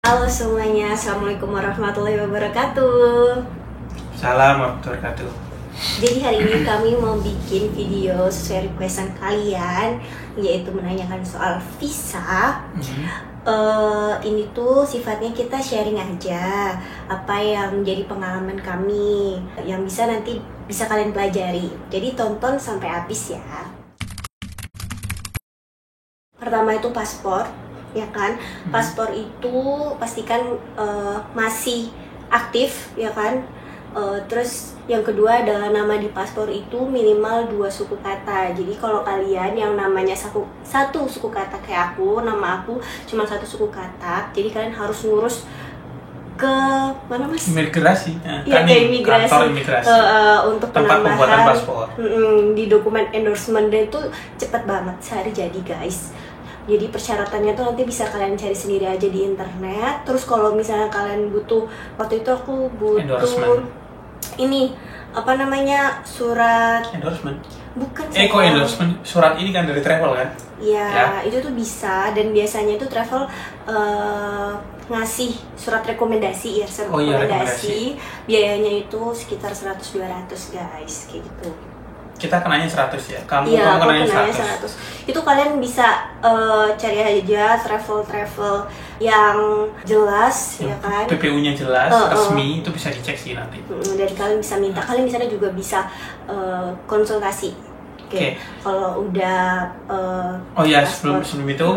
Halo semuanya, Assalamualaikum warahmatullahi wabarakatuh. Salam warahmatullahi wabarakatuh. Jadi hari ini kami mau bikin video sesuai requestan kalian, yaitu menanyakan soal visa. Ini tuh sifatnya kita sharing aja apa yang menjadi pengalaman kami, yang nanti bisa kalian pelajari. Jadi tonton sampai habis ya. Pertama itu paspor, ya kan? Paspor itu pastikan masih aktif, ya kan? Terus yang kedua adalah nama di paspor itu minimal 2 suku kata. Jadi kalau kalian yang namanya satu suku kata kayak aku, nama aku cuma 1 suku kata, jadi kalian harus ngurus ke mana mas? Imigrasi. Iya, ke imigrasi. Kantor imigrasi. Untuk tempat pembuatan penambahan paspor. Di dokumen endorsement dan itu cepet banget, sehari jadi guys. Jadi persyaratannya tuh nanti bisa kalian cari sendiri aja di internet. Terus kalau misalnya kalian butuh, waktu itu aku butuh endorsement. Ini apa namanya, surat Endorsement. bukan Kok endorsement surat ini kan dari travel kan? ya. Itu tuh bisa, dan biasanya itu travel ngasih surat rekomendasi ya, rekomendasi. Biayanya itu sekitar 100-200 guys, kayak gitu. Kita kenanya 100 ya. Kamu kenanya kenanya 100. Itu kalian bisa cari aja travel yang jelas, ya kan? PPU-nya jelas, resmi, itu bisa dicek sih nanti. Dan kalian bisa minta, kalian di sana juga bisa konsultasi. Oke. Kalau udah sebelum itu,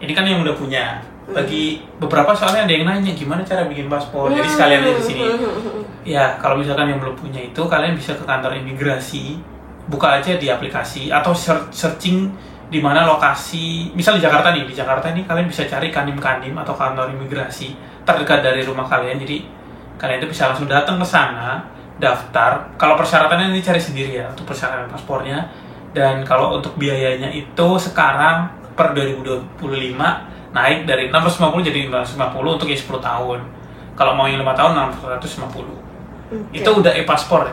ini kan yang udah punya. Bagi beberapa soalnya ada yang nanya gimana cara bikin paspor. Jadi sekalian di sini. Ya, kalau misalkan yang belum punya itu, kalian bisa ke kantor imigrasi. Buka aja di aplikasi atau searching di mana lokasi. Misal di Jakarta nih, kalian bisa cari kandim atau kantor imigrasi terdekat dari rumah kalian. Jadi kalian itu bisa langsung datang ke sana, daftar. Kalau persyaratannya ini cari sendiri ya untuk persyaratan paspornya. Dan kalau untuk biayanya itu sekarang per 2025 naik dari 650 jadi 950 untuk yang 10 tahun. Kalau mau yang 5 tahun 650. Itu udah e-paspor ya.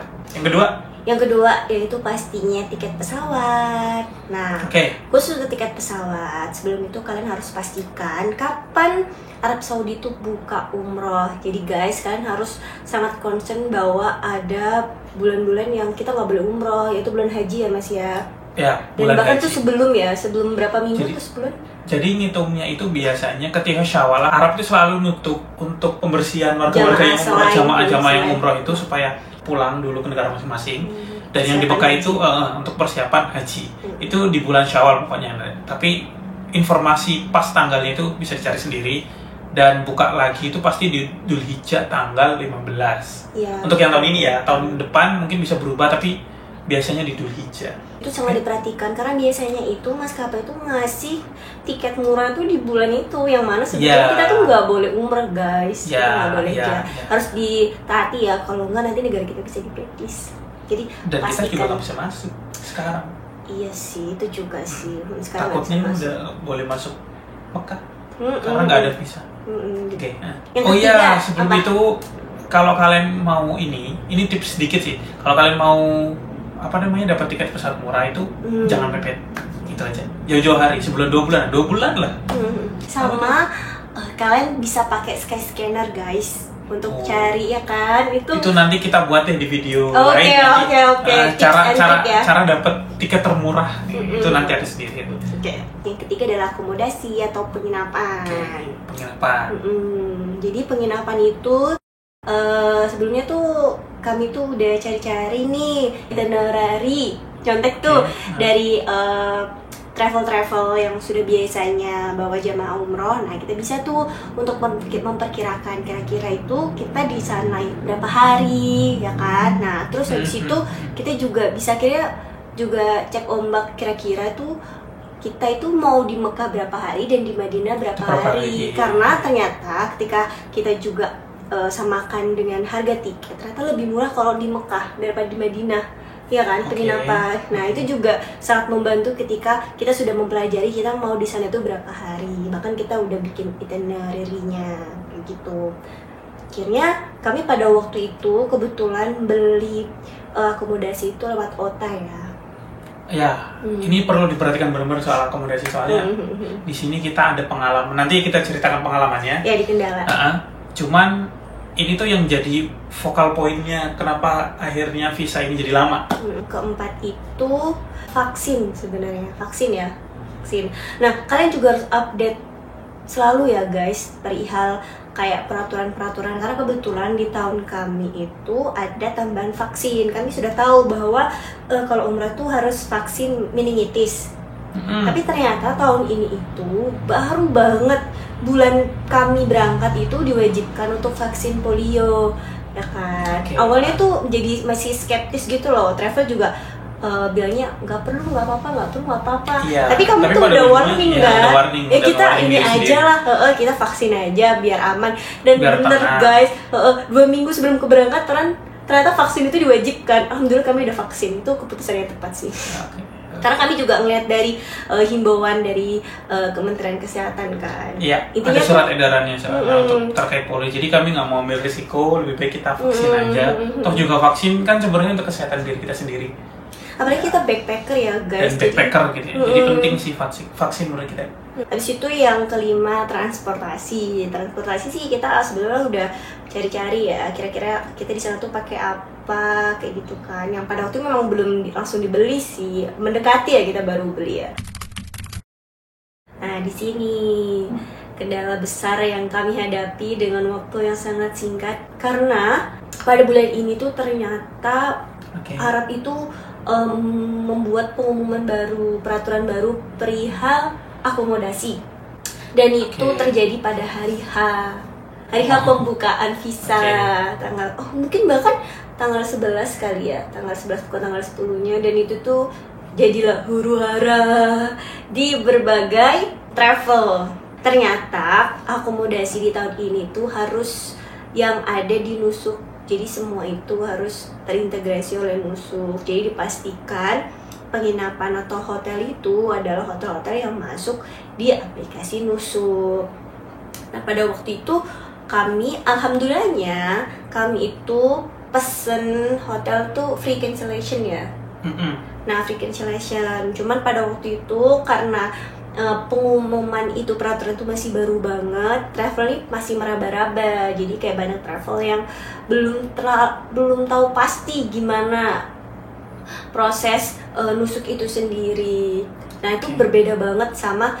Yang kedua yaitu pastinya tiket pesawat. Nah, khusus untuk tiket pesawat, sebelum itu kalian harus pastikan kapan Arab Saudi itu buka umroh. Jadi guys, kalian harus sangat concern bahwa ada bulan-bulan yang kita nggak boleh umroh, yaitu bulan haji ya mas ya. Ya, dan bahkan haji. Tuh sebelum berapa minggu tuh sebelum. Jadi ngitungnya itu biasanya ketika Syawal, Arab itu selalu nutup untuk pembersihan warga-warga yang umroh, jamaah yang umroh itu supaya pulang dulu ke negara masing-masing. Dan yang di Mekah itu untuk persiapan haji. Itu di bulan Syawal pokoknya. Tapi informasi pas tanggalnya itu bisa dicari sendiri. Dan buka lagi itu pasti di Dzulhijjah tanggal 15. Ya. Untuk yang tahun ini ya, tahun depan mungkin bisa berubah tapi biasanya di Dzulhijjah. Itu sangat diperhatikan karena biasanya itu maskapai itu ngasih tiket murah tuh di bulan itu, yang mana sebenarnya kita tuh nggak boleh umrah guys, kita nggak boleh harus ditaati ya, kalau nggak nanti negara kita bisa dipetis. Jadi dan kita juga nggak bisa masuk sekarang. Iya sih, itu juga sih. Sekarang takutnya udah boleh masuk Mekah karena nggak ada visa. Sebelum itu kalau kalian mau ini tips sedikit sih. Kalau kalian mau dapat tiket pesawat murah itu jangan mepet, itu aja. Jauh-jauh hari, sebulan 2 bulan lah. Sama kalian bisa pakai scanner guys untuk cari ya kan, itu nanti kita buat deh di video lain. Cara dapat tiket termurah itu nanti ada sendiri itu. Yang ketiga adalah akomodasi atau penginapan. Jadi penginapan itu sebelumnya tuh kami tuh udah cari-cari nih itinerary contek tuh dari travel yang sudah biasanya bawa jamaah umroh. Nah kita bisa tuh untuk memperkirakan kira-kira itu kita di sana berapa hari ya kan. Nah terus habis itu kita juga bisa juga cek ombak, kira-kira tuh kita itu mau di Mekah berapa hari dan di Madinah berapa hari. Karena ternyata ketika kita juga samakan dengan harga tiket, ternyata lebih murah kalau di Mekah daripada di Madinah, ya kan, penginapan. Nah itu juga sangat membantu ketika kita sudah mempelajari kita mau di sana itu berapa hari, bahkan kita udah bikin itinerary-nya kayak gitu. Akhirnya kami pada waktu itu kebetulan beli akomodasi itu lewat OTA ya. Ya, ini perlu diperhatikan benar-benar soal akomodasi, soalnya di sini kita ada pengalaman. Nanti kita ceritakan pengalamannya. Ya, di Kendala. Cuman ini tuh yang jadi vokal poinnya kenapa akhirnya visa ini jadi lama. Keempat itu vaksin sebenarnya, vaksin. Nah, kalian juga harus update selalu ya guys perihal kayak peraturan-peraturan, karena kebetulan di tahun kami itu ada tambahan vaksin. Kami sudah tahu bahwa kalau umrah tuh harus vaksin meningitis. Tapi ternyata tahun ini itu baru banget bulan kami berangkat itu diwajibkan untuk vaksin polio, ya kan? Awalnya tuh jadi masih skeptis gitu loh. Travel juga bilangnya nggak perlu, nggak apa-apa. Iya, tapi kamu tuh udah warning kan? Ya kita ini aja lah, kita vaksin aja biar aman. Dan bener guys, 2 minggu sebelum keberangkatan ternyata vaksin itu diwajibkan. Alhamdulillah kami udah vaksin, itu keputusan yang tepat sih. Karena kami juga ngeliat dari himbauan dari Kementerian Kesehatan kan. Iya, ada surat edarannya untuk terkait polio. Jadi kami nggak mau ambil risiko, lebih baik kita vaksin aja. Toh juga vaksin kan sebenarnya untuk kesehatan diri kita sendiri. Apalagi kita backpacker ya guys. Dan backpacker gitu ya. Jadi penting sih vaksin menurut kita. Habis itu yang kelima transportasi. Transportasi sih kita sebenarnya udah cari-cari ya. Kira-kira kita di sana tuh pakai apa kayak gitu kan. Yang pada waktu itu memang belum langsung dibeli sih. Mendekati ya kita baru beli ya. Nah, di sini kendala besar yang kami hadapi dengan waktu yang sangat singkat karena pada bulan ini tuh ternyata Arab itu membuat pengumuman baru, peraturan baru perihal akomodasi, dan itu terjadi pada hari H pembukaan visa, mungkin bahkan tanggal 11 kali ya, tanggal 11 bukan tanggal 10-nya, dan itu tuh jadilah huru-hara di berbagai travel. Ternyata akomodasi di tahun ini tuh harus yang ada di Nusuk. Jadi semua itu harus terintegrasi oleh Nusuk. Jadi dipastikan penginapan atau hotel itu adalah hotel-hotel yang masuk di aplikasi Nusuk. Nah, pada waktu itu kami, alhamdulillahnya, kami itu pesen hotel tuh free cancellation ya. Nah, free cancellation. Cuman pada waktu itu karena pengumuman itu, peraturan itu masih baru banget, travel ini masih meraba-raba. Jadi kayak banyak travel yang belum tahu pasti gimana proses nusuk itu sendiri. Nah, itu berbeda banget sama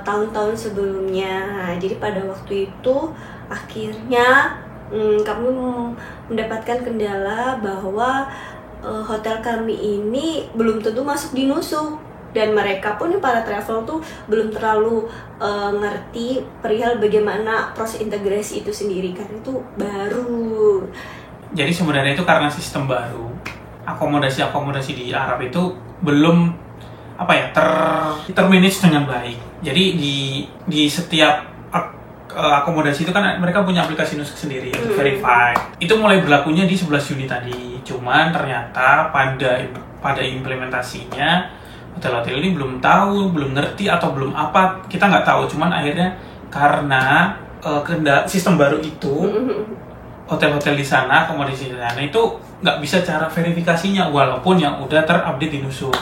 tahun-tahun sebelumnya. Jadi pada waktu itu akhirnya kami mendapatkan kendala bahwa hotel kami ini belum tentu masuk di Nusuk. Dan mereka pun para travel tuh belum terlalu ngerti perihal bagaimana proses integrasi itu sendiri, karena itu baru. Jadi sebenarnya itu karena sistem baru, akomodasi di Arab itu belum termanage dengan baik. Jadi di setiap akomodasi itu kan mereka punya aplikasi Nusuk sendiri untuk verify. Itu mulai berlakunya di 11 Juni tadi. Cuman ternyata pada implementasinya hotel-hotel ini belum tahu, belum ngerti, atau belum apa, kita nggak tahu. Cuman akhirnya karena sistem baru itu, hotel-hotel di sana, akomodasi di sana itu nggak bisa cara verifikasinya walaupun yang udah terupdate di Nusuk.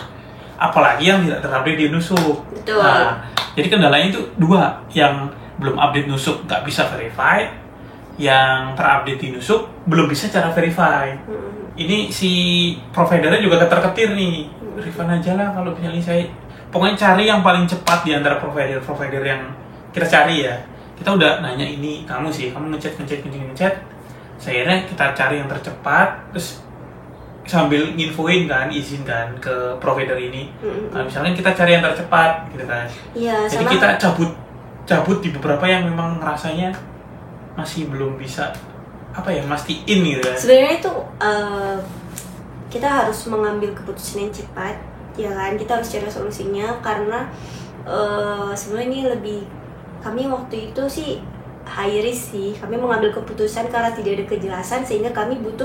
Apalagi yang tidak terupdate di Nusuk. Betul. Nah, jadi kendalanya itu dua, yang belum update Nusuk nggak bisa verify, yang terupdate di Nusuk belum bisa cara verify. Ini si providernya juga ketar-ketir nih. Refund aja lah kalau misalnya saya. Pokoknya cari yang paling cepat di antara provider yang kita cari ya. Kita udah nanya ini, kamu ngechat. Akhirnya kita cari yang tercepat, terus sambil nginfoin kan, izin kan ke provider ini. Nah, misalnya kita cari yang tercepat gitu kan. Iya, jadi kita cabut di beberapa yang memang rasanya masih belum bisa mastiin gitu kan. Sebenarnya itu kita harus mengambil keputusan yang cepat, ya kan? Kita harus cari solusinya karena sebenarnya ini lebih, kami waktu itu sih high risk sih. Kami mengambil keputusan karena tidak ada kejelasan, sehingga kami butuh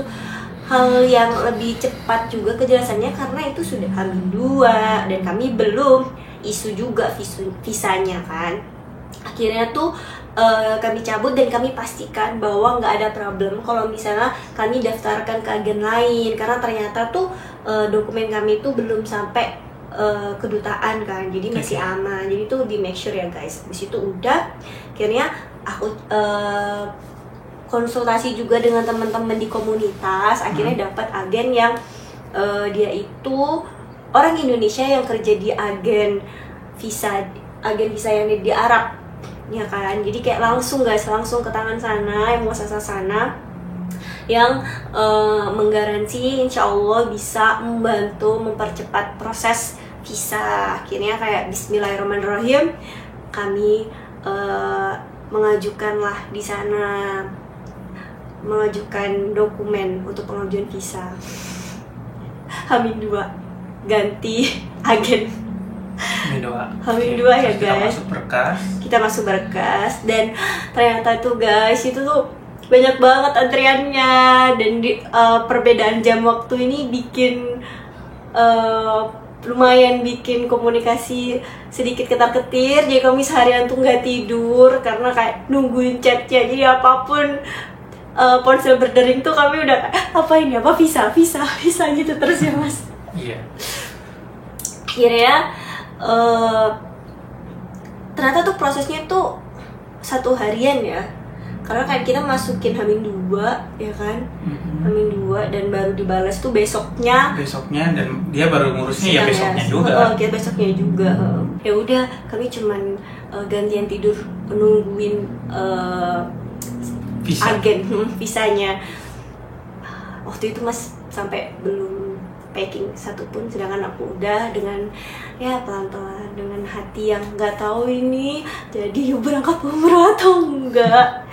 hal yang lebih cepat juga kejelasannya, karena itu sudah H-2 dan kami belum isu juga visanya kan. Akhirnya tuh kami cabut dan kami pastikan bahwa nggak ada problem kalau misalnya kami daftarkan ke agen lain, karena ternyata tuh dokumen kami tuh belum sampai kedutaan kan, jadi masih aman. Jadi tuh di make sure ya guys. Di situ udah akhirnya aku konsultasi juga dengan teman-teman di komunitas, akhirnya dapat agen yang dia itu orang Indonesia yang kerja di agen visa yang di Arab ya kan. Jadi kayak langsung guys, langsung ke tangan sana, yang muasasah sana yang menggaransi insya Allah bisa membantu mempercepat proses visa. Akhirnya kayak bismillahirrahmanirrahim kami mengajukanlah di sana, mengajukan dokumen untuk pengajuan visa. Hamin 2 ganti agen. Hamin 2 ya guys. Kita masuk berkas dan ternyata tuh guys itu tuh banyak banget antriannya, dan perbedaan jam waktu ini bikin lumayan bikin komunikasi sedikit ketar-ketir. Jadi kami seharian tuh nggak tidur karena kayak nungguin chatnya. Jadi apapun ponsel berdering tuh kami udah apa ini, apa visa gitu terus ya mas. Iya. Akhirnya ternyata tuh prosesnya tuh 1 harian ya, karena kan kita masukin Hamin 2 ya kan, Hamin 2 dan baru dibalas tuh besoknya dan dia baru ngurusnya ya besoknya juga. Kita besoknya juga. Ya udah kami cuman gantian tidur nungguin agen visanya. Waktu itu mas sampai belum packing satupun, sedangkan aku udah dengan ya pelan-pelan, dengan hati yang nggak tahu ini jadi berangkat umroh atau enggak.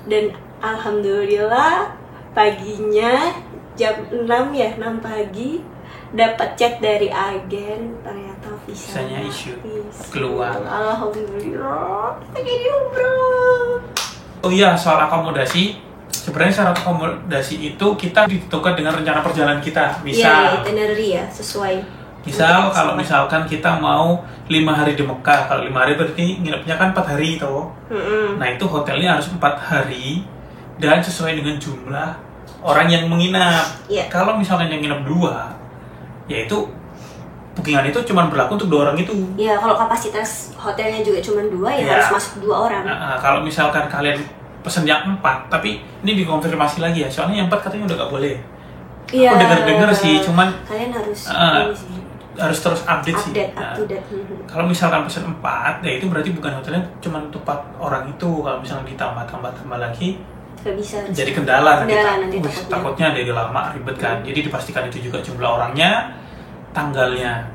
Dan alhamdulillah paginya jam 6 pagi dapat chat dari agen, ternyata visanya issue keluar. Alhamdulillah kita jadi umroh. Oh iya, soal akomodasi. Sebenarnya syarat akomodasi itu kita ditentukan dengan rencana perjalanan kita. Misal, itinerary ya, sesuai. Misal kalau misalkan kita mau 5 hari di Mekah, kalau 5 hari berarti nginepnya kan 4 hari toh. Nah itu hotelnya harus 4 hari dan sesuai dengan jumlah orang yang menginap. Kalau misalkan yang nginep 2, yaitu bookingan itu cuma berlaku untuk 2 orang itu. Ya kalau kapasitas hotelnya juga cuma 2 ya harus masuk 2 orang. Kalau misalkan kalian pesen yang 4, tapi ini dikonfirmasi lagi ya, soalnya yang 4 katanya udah gak boleh. Iya. Aku dengar sih, cuman kalian harus harus terus update sih. Up to date. Kalau misalkan pesen 4, ya itu berarti bukan hotelnya cuma untuk 4 orang itu. Kalau misalkan ditambah lagi, gak bisa. jadi kendala nanti takutnya jadi lama, ribet kan. Jadi dipastikan itu juga jumlah orangnya, tanggalnya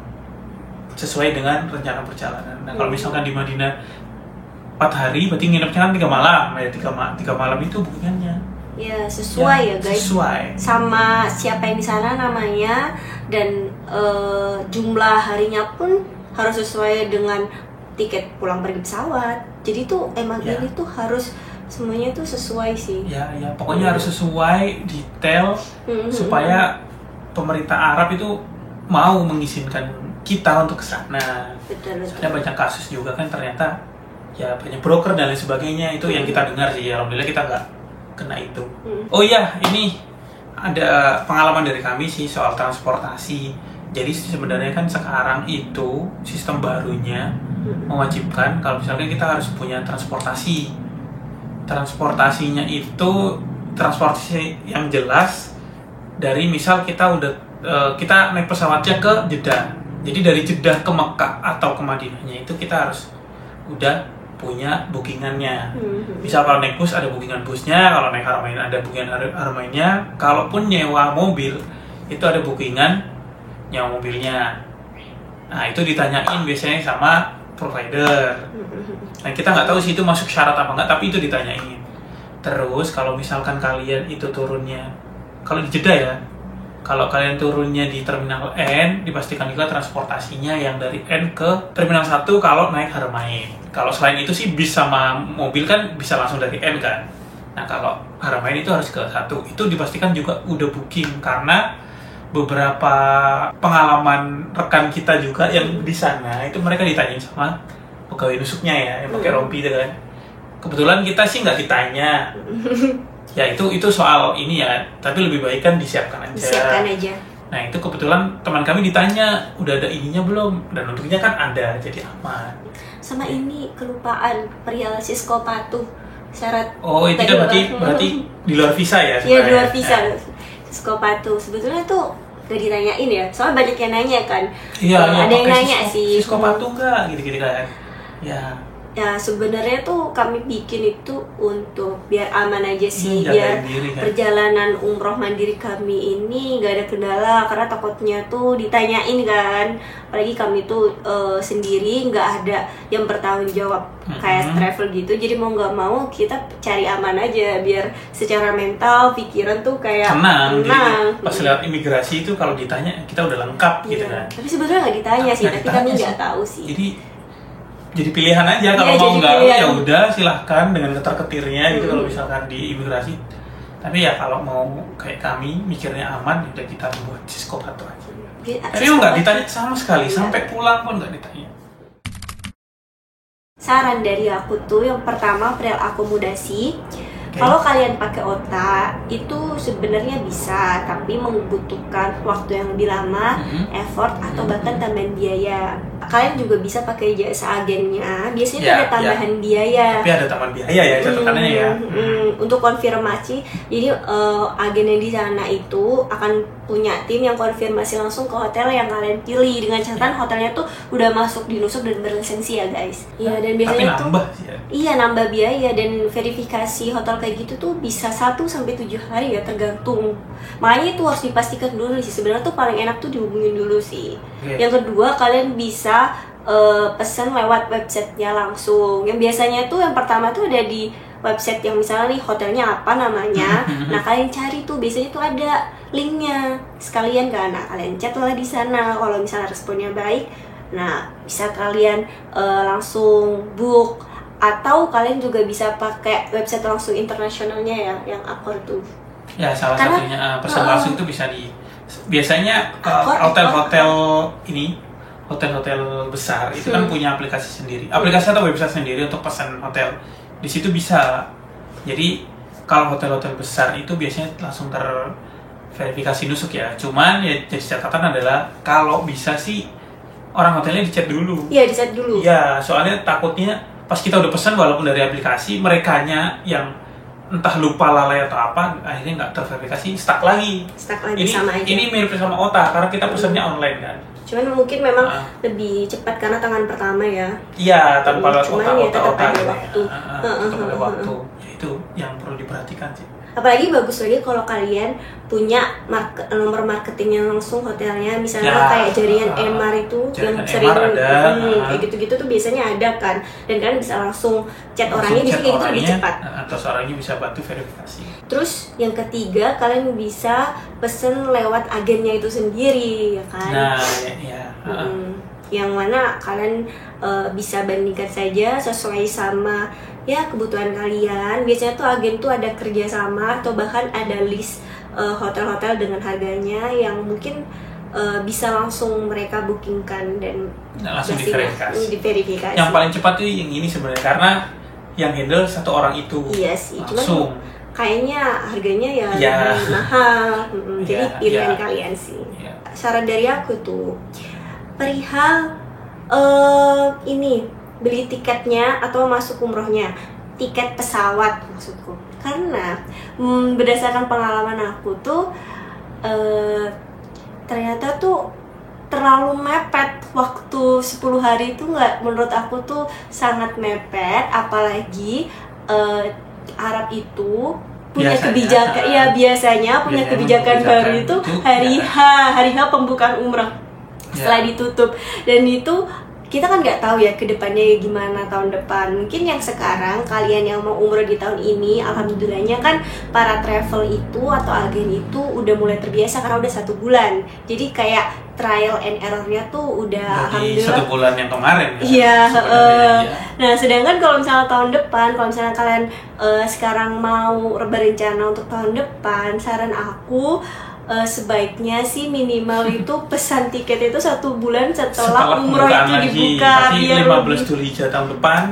sesuai dengan rencana perjalanan. Nah kalau misalkan di Madinah 4 hari, berarti nginepnya kan 3 malam. Ya 3 malam itu bookingannya. Ya sesuai ya guys. Sesuai. Sama siapa yang di sana namanya dan jumlah harinya pun harus sesuai dengan tiket pulang pergi pesawat. Jadi tuh emang ini tuh harus semuanya tuh sesuai sih. Ya pokoknya harus sesuai detail supaya pemerintah Arab itu mau mengizinkan kita untuk ke sana. Betul. Ada banyak kasus juga kan ternyata ya banyak broker dan lain sebagainya itu yang kita dengar sih. Alhamdulillah kita nggak kena itu. Oh iya, ini ada pengalaman dari kami sih soal transportasi. Jadi sebenarnya kan sekarang itu sistem barunya mewajibkan kalau misalkan kita harus punya transportasi. Transportasinya itu transportasi yang jelas dari misal kita udah kita naik pesawatnya ke Jeddah. Jadi dari Jeddah ke Mekah atau ke Madinahnya itu kita harus udah punya bookingannya. Misal kalau naik bus ada bookingan busnya, kalau naik Haramain ada bookingan Haramainnya, kalaupun nyewa mobil itu ada bookingan nyewa mobilnya. Nah itu ditanyain biasanya sama provider. Nah kita nggak tahu sih itu masuk syarat apa nggak, tapi itu ditanyain. Terus kalau misalkan kalian itu turunnya, kalau di Jeddah ya, kalau kalian turunnya di Terminal N, dipastikan juga transportasinya yang dari N ke Terminal 1 kalau naik Haramain. Kalau selain itu sih bis sama mobil kan bisa langsung dari N kan. Nah kalau Haramain itu harus ke 1. Itu dipastikan juga udah booking karena beberapa pengalaman rekan kita juga yang di sana itu mereka ditanyain sama pegawai nusuknya ya, yang pakai rompi itu kan. kebetulan kita sih nggak ditanya. Ya itu soal ini ya, tapi lebih baik kan disiapkan aja. Disiapkan aja. Nah itu kebetulan teman kami ditanya, udah ada ininya belum? Dan untungnya kan ada, jadi aman. Sama ini kelupaan perihal Cisco patuh syarat. Oh itu kan berarti di luar visa ya? Iya di luar visa. Cisco patuh sebetulnya tuh gak ditanyain ya, soalnya banyak yang nanya kan. Iya, ada yang nanya sih. Cisco patuh nggak? Gitu-gitu kan? Ya sebenarnya tuh kami bikin itu untuk biar aman aja sih, biar diri, kan? perjalanan umroh mandiri kami ini gak ada kendala, karena takutnya tuh ditanyain kan, apalagi kami tuh sendiri nggak ada yang bertanggung jawab kayak travel gitu, jadi mau nggak mau kita cari aman aja biar secara mental pikiran tuh kayak tenang. Pas lewat imigrasi itu kalau ditanya kita udah lengkap gitu kan. Tapi sebetulnya nggak ditanya sih, tapi kami nggak tahu sih. Jadi pilihan aja, kalau mau nggak ya udah silahkan dengan ketar-ketirnya gitu kalau misalkan di imigrasi. Tapi ya kalau mau kayak kami mikirnya aman, udah kita buat Cisco patuh aja. Tapi nggak ditanya sama sekali, sampai pulang pun nggak ditanya. Saran dari aku tuh yang pertama perihal akomodasi. Kalau kalian pakai OTA itu sebenarnya bisa, tapi membutuhkan waktu yang lebih lama, effort atau bahkan tambahan biaya. Kalian juga bisa pakai jasa agennya. Biasanya tuh ada tambahan biaya. Tapi ada tambahan biaya ya catatannya ya. Untuk konfirmasi, jadi agen yang di sana itu akan punya tim yang konfirmasi langsung ke hotel yang kalian pilih dengan catatan hotelnya tuh udah masuk di Nusuk dan berlisensi ya guys. Iya, dan biasanya tapi nambah sih ya. Iya, nambah biaya, dan verifikasi hotel kayak gitu tuh bisa 1-7 hari ya, tergantung. Makanya itu harus dipastikan dulu sih. Sebenarnya tuh paling enak tuh dihubungin dulu sih. Yang kedua, kalian bisa pesan lewat websitenya langsung. Yang biasanya tuh yang pertama tuh ada di website yang misalnya nih hotelnya apa namanya. Nah kalian cari tuh biasanya tuh ada linknya sekalian kan. Nah kalian chat lah di sana. Kalau misalnya responnya baik, nah bisa kalian langsung book. Atau kalian juga bisa pakai website langsung internasionalnya ya, yang Accor tuh. Ya salah satunya pesan langsung itu bisa biasanya hotel-hotel ini, hotel-hotel besar itu kan punya aplikasi sendiri, aplikasi atau website sendiri untuk pesan hotel. Di situ bisa. Jadi kalau hotel-hotel besar itu biasanya langsung terverifikasi Nusuk ya. Cuman ya jadi catatan adalah kalau bisa sih orang hotelnya dicek dulu. Iya, dicek dulu. Iya, soalnya takutnya pas kita udah pesan walaupun dari aplikasi, merekanya yang entah lupa lalai atau apa, akhirnya nggak terverifikasi, stuck lagi sama aja. Ini mirip sama OTA karena kita pesannya online kan. Cuman mungkin memang lebih cepat karena tangan pertama ya. Iya, tanpa lewat OTA ya, tetap ada waktu. Tetap ada waktu. Ya, itu yang perlu diperhatikan sih. Apalagi bagus lagi kalau kalian punya nomor marketingnya langsung hotelnya, misalnya kayak jaringan MR itu yang sering kayak gitu-gitu tuh biasanya ada kan, dan kalian bisa langsung chat orangnya, bisa kayak gitu lebih cepat. Atau orangnya bisa bantu verifikasi. Terus yang ketiga, kalian bisa pesen lewat agennya itu sendiri ya kan. Nah yang mana kalian bisa bandingkan saja sesuai sama ya kebutuhan kalian. Biasanya tuh agen tuh ada kerjasama atau bahkan ada list hotel-hotel dengan harganya yang mungkin bisa langsung mereka bookingkan dan langsung diverifikasi. Diverifikasi. Yang paling cepat tuh yang ini sebenarnya, karena yang handle satu orang itu. Iya sih, langsung. Cuman kayaknya harganya ya lebih mahal. Jadi pilihan kalian sih. Saran dari aku tuh perihal ini beli tiketnya atau masuk umrohnya, tiket pesawat maksudku, karena berdasarkan pengalaman aku tuh ternyata tuh terlalu mepet waktu 10 hari itu menurut aku tuh sangat mepet, apalagi Arab itu punya kebijakan biasanya punya kebijakan baru itu hari H pembukaan umrah setelah ditutup, dan itu kita kan nggak tahu ya kedepannya gimana tahun depan. Mungkin yang sekarang kalian yang mau umroh di tahun ini, alhamdulillahnya kan para travel itu atau agen itu udah mulai terbiasa karena udah 1 bulan. Jadi kayak trial and errornya tuh udah jadi alhamdulillah 1 bulan yang kemarin ya. Iya. Nah sedangkan kalau misalnya tahun depan, kalau misalnya kalian sekarang mau berencana untuk tahun depan, saran aku sebaiknya sih minimal itu pesan tiket itu 1 bulan setelah umroh itu dibuka, biar 15 Dzulhijjah tahun depan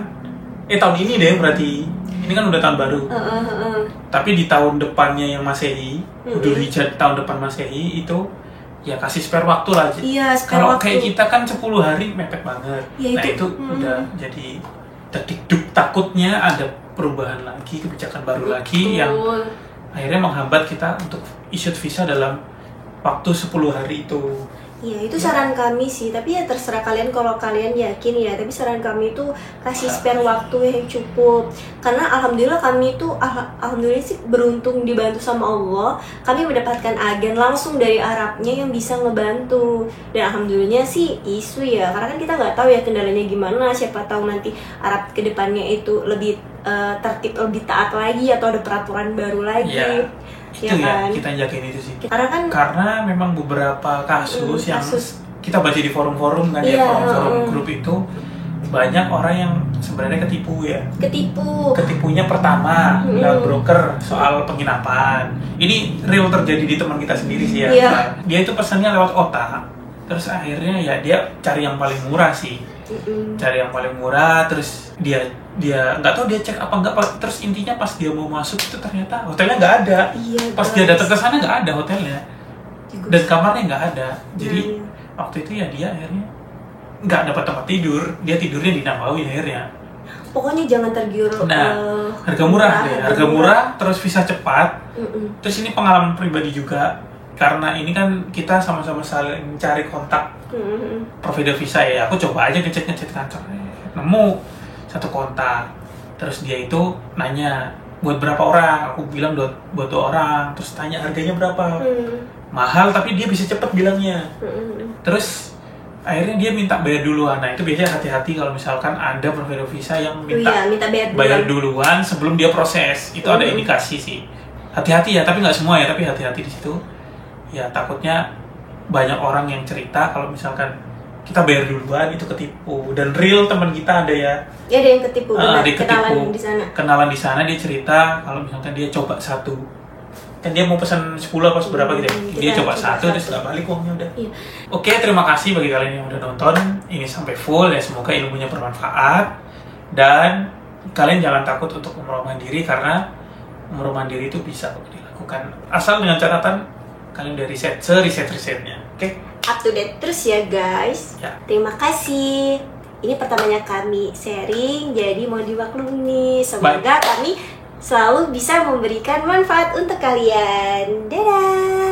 tahun ini deh berarti. Ini kan udah tahun baru. Tapi di tahun depannya yang Masehi, Dzulhijjah tahun depan Masehi itu ya kasih spare waktu lah. Iya, spare kalau waktu. kayak kita kan 10 hari mepet banget. Ya, nah itu udah jadi terdik takutnya ada perubahan lagi, kebijakan baru lagi yang akhirnya menghambat kita untuk issue visa dalam waktu 10 hari itu. Iya, itu saran kami sih, tapi ya terserah kalian kalau kalian yakin ya. Tapi saran kami itu kasih spare waktu yang cukup. Karena alhamdulillah kami itu alhamdulillah sih beruntung dibantu sama Allah. Kami mendapatkan agen langsung dari Arabnya yang bisa ngebantu. Dan alhamdulillahnya sih isu ya. Karena kan kita nggak tahu ya kendalanya gimana. Siapa tahu nanti Arab kedepannya itu lebih tertib, lebih taat lagi atau ada peraturan baru lagi. Ya. Itu ya, kan? kita jagain itu sih. Karena memang beberapa kasus yang kita baca di forum-forum kan, di forum-forum grup itu banyak orang yang sebenarnya ketipu ya. Ketipunya pertama lewat broker soal penginapan. Ini real terjadi di teman kita sendiri sih ya. Dia itu pesannya lewat OTA. Terus akhirnya ya dia cari yang paling murah sih. Cari yang paling murah, terus dia nggak tahu dia cek apa enggak, terus intinya pas dia mau masuk itu ternyata hotelnya nggak ada. Pas dia datang ke sana nggak ada hotelnya dan kamarnya nggak ada. Jadi waktu itu ya dia akhirnya nggak dapat tempat tidur, dia tidurnya di Nabawi akhirnya. Pokoknya jangan tergiur. Harga murah, terus visa cepat. Terus ini pengalaman pribadi juga, karena ini kan kita sama-sama saling mencari kontak provider visa ya. Aku coba aja ngechat kantor, nemu satu kontak, terus dia itu nanya buat berapa orang, aku bilang buat 2 orang, terus tanya harganya berapa, mahal tapi dia bisa cepet bilangnya. Terus akhirnya dia minta bayar duluan. Nah itu biasanya hati-hati kalau misalkan ada provider visa yang minta bayar duluan sebelum dia proses, itu ada indikasi sih. Hati-hati ya, tapi nggak semua ya, tapi hati-hati di situ. Ya takutnya banyak orang yang cerita kalau misalkan kita bayar duluan itu ketipu, dan real teman kita ada ya. Ya ada yang ketipu, kenalan di sana dia cerita kalau misalkan dia coba satu, kan dia mau pesan 10 apa berapa gitu ya. Dia coba satu terus nggak balik uangnya udah. Oke, terima kasih bagi kalian yang udah nonton ini sampai full ya, semoga ilmunya bermanfaat dan kalian jangan takut untuk umroh mandiri, karena umroh mandiri itu bisa dilakukan asal dengan catatan kalian udah risetnya. Oke? Up to date terus ya guys. Terima kasih. Ini pertamanya kami sharing, jadi mau dimaklumi. Semoga kami selalu bisa memberikan manfaat untuk kalian. Dadah.